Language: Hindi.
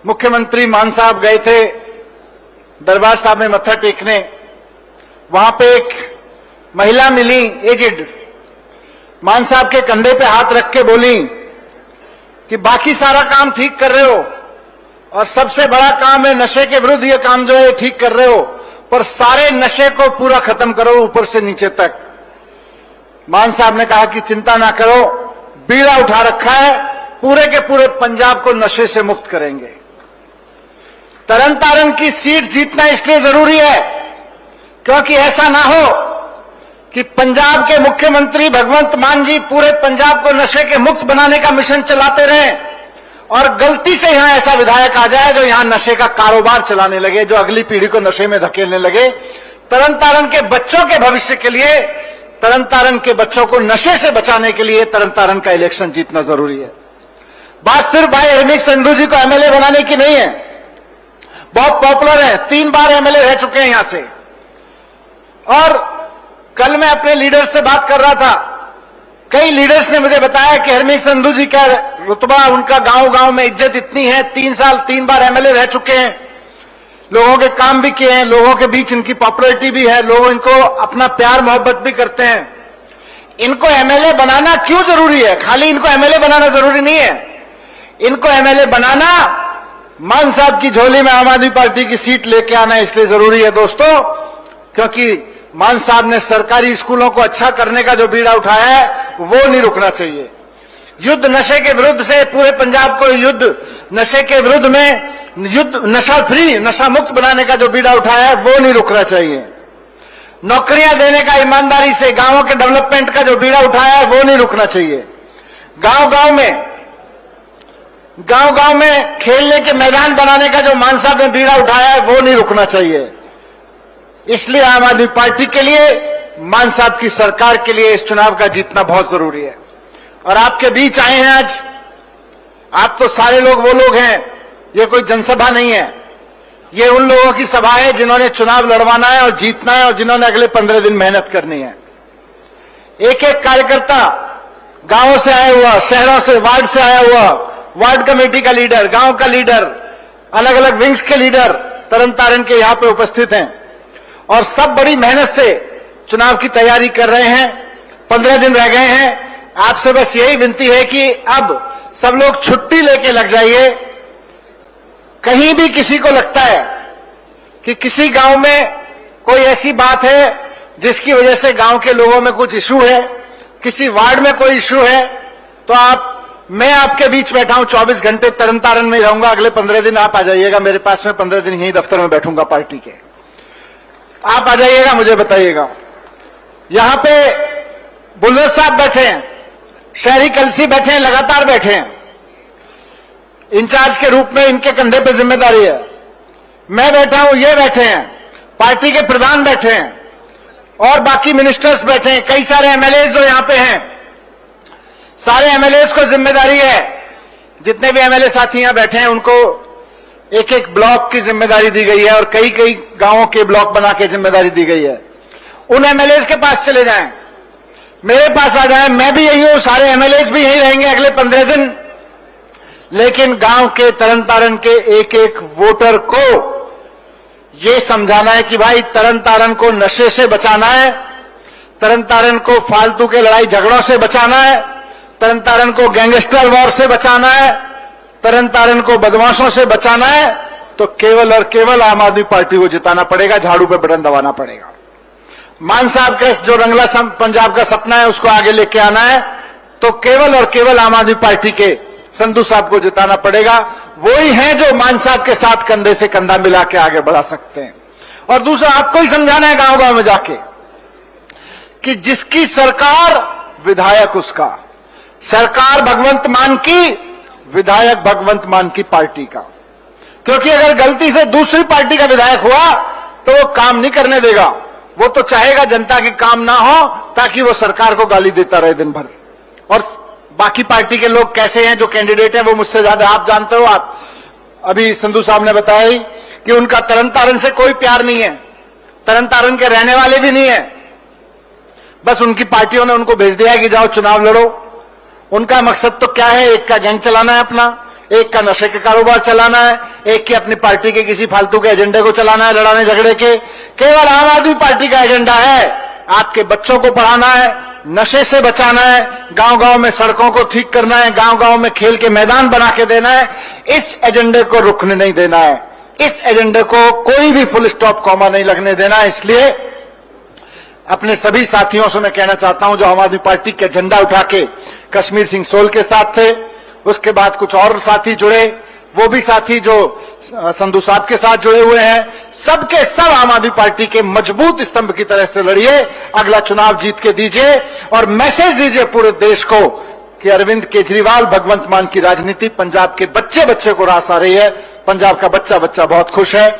मुख्यमंत्री मान साहब गए थे दरबार साहब में मत्था टेकने। वहां पे एक महिला मिली, एजेड, मान साहब के कंधे पे हाथ रख के बोली कि बाकी सारा काम ठीक कर रहे हो और सबसे बड़ा काम है नशे के विरुद्ध, ये काम जो है ठीक कर रहे हो, पर सारे नशे को पूरा खत्म करो ऊपर से नीचे तक। मान साहब ने कहा कि चिंता ना करो, बीड़ा उठा रखा है, पूरे के पूरे पंजाब को नशे से मुक्त करेंगे। तरन तारण की सीट जीतना इसलिए जरूरी है क्योंकि ऐसा ना हो कि पंजाब के मुख्यमंत्री भगवंत मान जी पूरे पंजाब को नशे के मुक्त बनाने का मिशन चलाते रहें और गलती से यहां ऐसा विधायक आ जाए जो यहां नशे का कारोबार चलाने लगे, जो अगली पीढ़ी को नशे में धकेलने लगे। तरन तारण के बच्चों के भविष्य के लिए, तरन तारण के बच्चों को नशे से बचाने के लिए तरन तारण का इलेक्शन जीतना जरूरी है। बात सिर्फ भाई हरमीत संधू जी को एमएलए बनाने की नहीं है, बहुत पॉपुलर है, 3 बार एमएलए रह चुके हैं यहां से। और कल मैं अपने लीडर्स से बात कर रहा था, कई लीडर्स ने मुझे बताया कि हरमीत संधू जी का रुतबा, उनका गांव गांव में इज्जत इतनी है, 3 साल 3 बार एमएलए रह चुके हैं, लोगों के काम भी किए हैं, लोगों के बीच इनकी पॉपुलैरिटी भी है, लोग इनको अपना प्यार मोहब्बत भी करते हैं। इनको एमएलए बनाना क्यों जरूरी है? खाली इनको एमएलए बनाना जरूरी नहीं है, इनको एमएलए बनाना मान साहब की झोली में आम आदमी पार्टी की सीट लेके आना इसलिए जरूरी है दोस्तों, क्योंकि मान साहब ने सरकारी स्कूलों को अच्छा करने का जो बीड़ा उठाया है वो नहीं रुकना चाहिए। युद्ध नशे के विरुद्ध से पूरे पंजाब को युद्ध नशे के विरुद्ध में युद्ध नशा फ्री, नशा मुक्त बनाने का जो बीड़ा उठाया है वो नहीं रुकना चाहिए। नौकरियां देने का ईमानदारी से गांवों के डेवलपमेंट का जो बीड़ा उठाया है वो नहीं रुकना चाहिए। गांव गांव में खेलने के मैदान बनाने का जो मान साहब ने बीड़ा उठाया है वो नहीं रुकना चाहिए। इसलिए आम आदमी पार्टी के लिए, मान साहब की सरकार के लिए इस चुनाव का जीतना बहुत जरूरी है। और आपके बीच आए हैं आज, आप तो सारे लोग वो लोग हैं, ये कोई जनसभा नहीं है, ये उन लोगों की सभा है जिन्होंने चुनाव लड़वाना है और जीतना है और जिन्होंने अगले 15 दिन मेहनत करनी है। एक एक कार्यकर्ता गांवों से आया हुआ, शहरों से, वार्ड से आया हुआ, वार्ड कमेटी का लीडर, गांव का लीडर, अलग अलग विंग्स के लीडर तरन तारण के यहां पे उपस्थित हैं और सब बड़ी मेहनत से चुनाव की तैयारी कर रहे हैं। 15 दिन रह गए हैं। आपसे बस यही विनती है कि अब सब लोग छुट्टी लेके लग जाइए। कहीं भी किसी को लगता है कि किसी गांव में कोई ऐसी बात है जिसकी वजह से गांव के लोगों में कुछ इशू है, किसी वार्ड में कोई इशू है, तो मैं आपके बीच बैठा हूं, 24 घंटे तरन तारण में रहूंगा। अगले 15 दिन आप आ जाइएगा मेरे पास में, 15 दिन यही दफ्तर में बैठूंगा पार्टी के। आप आ जाइएगा, मुझे बताइएगा। यहां पे बुल्लर साहब बैठे हैं, शहरी कलसी बैठे हैं, लगातार बैठे हैं, इंचार्ज के रूप में इनके कंधे पे जिम्मेदारी है। मैं बैठा हूं, ये बैठे हैं, पार्टी के प्रधान बैठे हैं और बाकी मिनिस्टर्स बैठे हैं, कई सारे एमएलए जो यहां पे हैं, सारे एमएलए को जिम्मेदारी है। जितने भी एमएलए साथी यहां बैठे हैं उनको एक एक ब्लॉक की जिम्मेदारी दी गई है और कई कई गांवों के ब्लॉक बना के जिम्मेदारी दी गई है। उन एमएलए के पास चले जाएं, मेरे पास आ जाएं, मैं भी यही हूं, सारे एमएलए भी यही रहेंगे अगले 15 दिन। लेकिन गांव के तरन तारण के एक एक वोटर को यह समझाना है कि भाई तरन तारण को नशे से बचाना है, तरन तारण को फालतू के लड़ाई झगड़ों से बचाना है, तरन तारण को गैंगस्टर वॉर से बचाना है, तरन तारण को बदमाशों से बचाना है, तो केवल और केवल आम आदमी पार्टी को जिताना पड़ेगा, झाड़ू पे बटन दबाना पड़ेगा। मान साहब का जो रंगला पंजाब का सपना है उसको आगे लेके आना है, तो केवल और केवल आम आदमी पार्टी के संधू साहब को जिताना पड़ेगा। वो ही हैं जो मान साहब के साथ कंधे से कंधा मिला के आगे बढ़ा सकते हैं। और दूसरा, आपको ही समझाना है गांव गांव में जाके कि जिसकी सरकार, विधायक उसका, सरकार भगवंत मान की, विधायक भगवंत मान की पार्टी का। क्योंकि अगर गलती से दूसरी पार्टी का विधायक हुआ तो वो काम नहीं करने देगा, वो तो चाहेगा जनता के काम ना हो ताकि वो सरकार को गाली देता रहे दिन भर। और बाकी पार्टी के लोग कैसे हैं जो कैंडिडेट हैं वो मुझसे ज्यादा आप जानते हो। आप अभी संधू साहब ने बताया ही कि उनका तरन तारण से कोई प्यार नहीं है, तरन तारण के रहने वाले भी नहीं है, बस उनकी पार्टियों ने उनको भेज दिया है कि जाओ चुनाव लड़ो। उनका मकसद तो क्या है, एक का गैंग चलाना है अपना, एक का नशे के कारोबार चलाना है, एक की अपनी पार्टी के किसी फालतू के एजेंडे को चलाना है, लड़ाने झगड़े के। केवल आम आदमी पार्टी का एजेंडा है आपके बच्चों को पढ़ाना है, नशे से बचाना है, गांव गांव में सड़कों को ठीक करना है, गांव गांव में खेल के मैदान बना के देना है। इस एजेंडे को रुकने नहीं देना है, इस एजेंडे को कोई भी फुल स्टॉप कॉमा नहीं लगने देना है। इसलिए अपने सभी साथियों से मैं कहना चाहता हूं जो आम आदमी पार्टी के झंडा उठा के कश्मीर सिंह सोल के साथ थे, उसके बाद कुछ और साथी जुड़े, वो भी साथी जो संधू साहब के साथ जुड़े हुए हैं, सबके सब आम आदमी पार्टी के मजबूत स्तंभ की तरह से लड़िए, अगला चुनाव जीत के दीजिए और मैसेज दीजिए पूरे देश को कि अरविंद केजरीवाल भगवंत मान की राजनीति पंजाब के बच्चे बच्चे को रास आ रही है। पंजाब का बच्चा बच्चा बहुत खुश है।